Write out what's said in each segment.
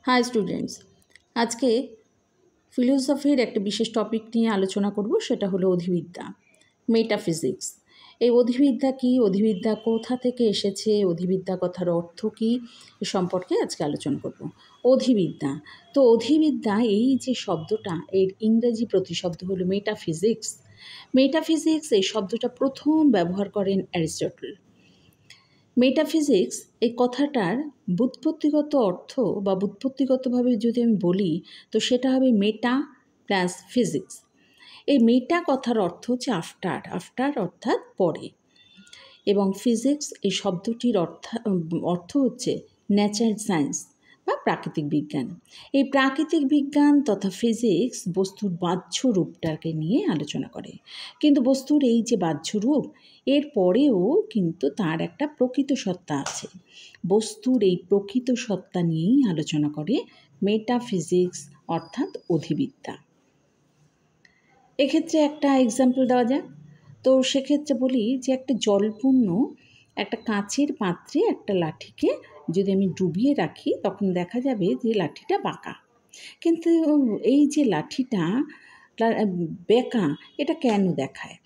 High students, আজকে ফিলোসফির একটা বিশেষ টপিক নিয়ে আলোচনা করব, সেটা হলো অধিবিদ্যা, মেটাফিজিক্স। এই অধিবিদ্যা কী, অধিবিদ্যা কোথা থেকে এসেছে, অধিবিদ্যা কথার অর্থ কী, এ সম্পর্কে আজকে আলোচনা করব। অধিবিদ্যা, তো অধিবিদ্যা এই যে শব্দটা, এর ইংরেজি প্রতিশব্দ হলো মেটাফিজিক্স। মেটাফিজিক্স এই শব্দটা প্রথম ব্যবহার করেন অ্যারিস্টটল। মেটাফিজিক্স এই কথাটার ব্যুৎপত্তিগত অর্থ বা ব্যুৎপত্তিগতভাবে যদি আমি বলি, তো সেটা হবে মেটা প্লাস ফিজিক্স। এই মেটা কথার অর্থ হচ্ছে আফটার, আফটার অর্থাৎ পরে, এবং ফিজিক্স এই শব্দটির অর্থ হচ্ছে ন্যাচারাল সায়েন্স বা প্রাকৃতিক বিজ্ঞান। এই প্রাকৃতিক বিজ্ঞান তথা ফিজিক্স বস্তুর বাহ্য রূপটাকে নিয়ে আলোচনা করে, কিন্তু বস্তুর এই যে বাহ্য রূপ, এর পরেও কিন্তু তার একটা প্রকৃত সত্তা আছে। বস্তুর এই প্রকৃত সত্তা নিয়েই আলোচনা করে মেটাফিজিক্স অর্থাৎ অধিবিদ্যা। এক্ষেত্রে একটা এক্সাম্পল দেওয়া যাক। তো সেক্ষেত্রে বলি যে একটা জলপূর্ণ একটা কাঁচের পাত্রে একটা লাঠিকে যদি আমি ডুবিয়ে রাখি, তখন দেখা যাবে যে লাঠিটা বাঁকা। কিন্তু এই যে লাঠিটা বেঁকা, এটা কেন দেখায়?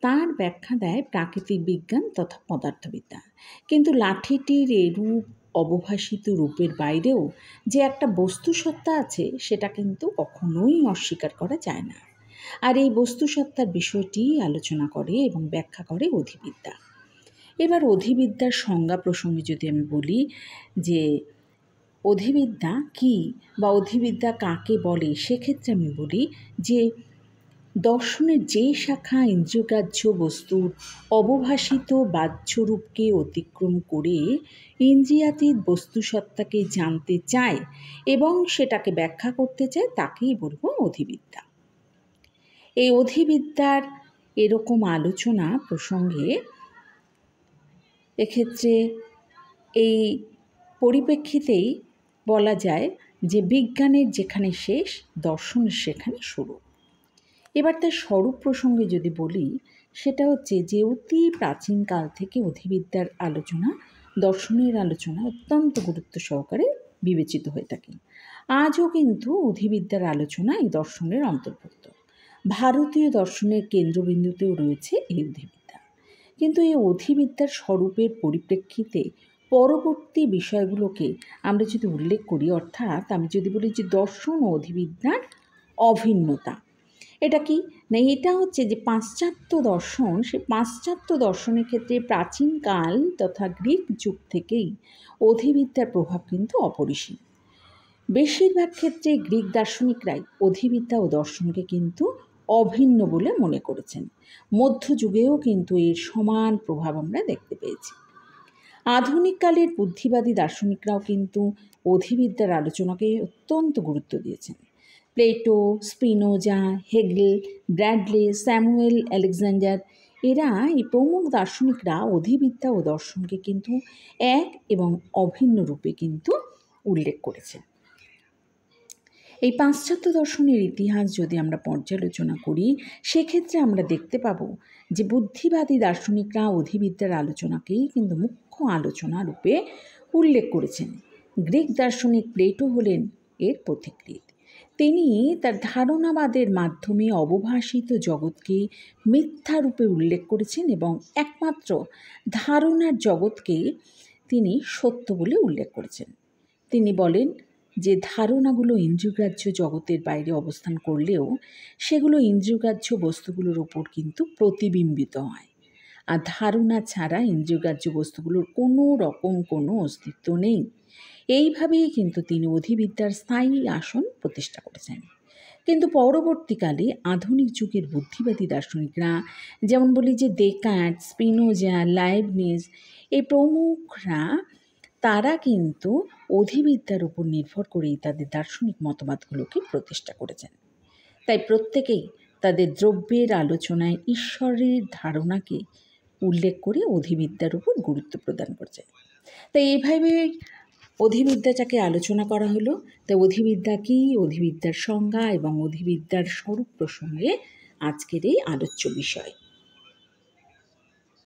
তার ব্যাখ্যা দেয় প্রাকৃতিক বিজ্ঞান তথা পদার্থবিদ্যা। কিন্তু লাঠিটির এই রূপ, অবভাসিত রূপের বাইরেও যে একটা বস্তুসত্তা আছে, সেটা কিন্তু কখনোই অস্বীকার করা যায় না। আর এই বস্তুসত্তার বিষয়টি আলোচনা করে এবং ব্যাখ্যা করে অধিবিদ্যা। এবার অধিবিদ্যার সংজ্ঞা প্রসঙ্গে যদি আমি বলি যে অধিবিদ্যা কী বা অধিবিদ্যা কাকে বলে, সেক্ষেত্রে আমি বলি যে দর্শনের যে শাখা ইন্দ্রিয়গ্রাহ্য বস্তুর অবভাসিত বাহ্যরূপকে অতিক্রম করে ইন্দ্রিয়াতীত বস্তুসত্তাকে জানতে চায় এবং সেটাকে ব্যাখ্যা করতে চায়, তাকেই বলবো অধিবিদ্যা। এই অধিবিদ্যার এরকম আলোচনা প্রসঙ্গে এক্ষেত্রে এই পরিপ্রেক্ষিতেই বলা যায় যে বিজ্ঞানের যেখানে শেষ, দর্শনের সেখানে শুরু। এবার তার স্বরূপ প্রসঙ্গে যদি বলি, সেটা হচ্ছে যে অতি প্রাচীনকাল থেকে অধিবিদ্যার আলোচনা, দর্শনের আলোচনা অত্যন্ত গুরুত্ব সহকারে বিবেচিত হয়ে থাকে। আজও কিন্তু অধিবিদ্যার আলোচনা এই দর্শনের অন্তর্ভুক্ত। ভারতীয় দর্শনের কেন্দ্রবিন্দুতেও রয়েছে এই অধিবিদ্যা। কিন্তু এই অধিবিদ্যার স্বরূপের পরিপ্রেক্ষিতে পরবর্তী বিষয়গুলোকে আমরা যদি উল্লেখ করি, অর্থাৎ আমি যদি বলি যে দর্শন ও অধিবিদ্যার অভিন্নতা, এটা কি না? এটা হচ্ছে যে পাশ্চাত্য দর্শন, সে পাশ্চাত্য দর্শনের ক্ষেত্রে প্রাচীনকাল তথা গ্রিক যুগ থেকেই অধিবিদ্যার প্রভাব কিন্তু অপরিসীম। বেশিরভাগ ক্ষেত্রে গ্রিক দার্শনিকরাই অধিবিদ্যা ও দর্শনকে কিন্তু অভিন্ন বলে মনে করেছেন। মধ্যযুগেও কিন্তু এর সমান প্রভাব আমরা দেখতে পেয়েছি। আধুনিককালের বুদ্ধিবাদী দার্শনিকরাও কিন্তু অধিবিদ্যার আলোচনাকে অত্যন্ত গুরুত্ব দিয়েছেন। Plato, Spinoza, Hegel, Bradley, Samuel Alexander, এরা এই প্রমুখ দার্শনিকরা অধিবিদ্যা ও দর্শনকে কিন্তু এক এবং অভিন্ন রূপে কিন্তু উল্লেখ করেছেন। এই পাশ্চাত্য দর্শনের ইতিহাস যদি আমরা পর্যালোচনা করি, সেক্ষেত্রে আমরা দেখতে পাব যে বুদ্ধিবাদী দার্শনিকরা অধিবিদ্যার আলোচনাকেই কিন্তু মুখ্য আলোচনা রূপে উল্লেখ করেছেন। গ্রিক দার্শনিক প্লেটো হলেন এর পথিকৃৎ। তিনি তার ধারণাবাদের মাধ্যমে অবভাসিত জগৎকে মিথ্যা রূপে উল্লেখ করেছেন এবং একমাত্র ধারণার জগৎকে তিনি সত্য বলে উল্লেখ করেছেন। তিনি বলেন যে ধারণাগুলো ইন্দ্রিয়গ্রাহ্য জগতের বাইরে অবস্থান করলেও সেগুলো ইন্দ্রিয়গ্রাহ্য বস্তুগুলোর ওপর কিন্তু প্রতিবিম্বিত হয়, আর ধারণা ছাড়া ইন্দ্রিয়গ্রাহ্য বস্তুগুলোর কোনো অস্তিত্ব নেই। এইভাবেই কিন্তু তিনি অধিবিদ্যার স্থায়ী আসন প্রতিষ্ঠা করেছেন। কিন্তু পরবর্তীকালে আধুনিক যুগের বুদ্ধিবাদী দার্শনিকরা, যেমন বলি যে ডেকার্ট, স্পিনোজা, লাইবনিজ, এই প্রমুখরা, তারা কিন্তু অধিবিদ্যার উপর নির্ভর করেই তাদের দার্শনিক মতবাদগুলোকে প্রতিষ্ঠা করেছেন। তাই প্রত্যেকেই তাদের দ্রব্যের আলোচনায় ঈশ্বরের ধারণাকে উল্লেখ করে অধিবিদ্যার উপর গুরুত্ব প্রদান করছে। তাই এইভাবে অধিবিদ্যাটাকে আলোচনা করা হলো। তাই অধিবিদ্যা কী, অধিবিদ্যার সংজ্ঞা এবং অধিবিদ্যার স্বরূপ প্রসঙ্গে আজকের এই আলোচ্য বিষয়।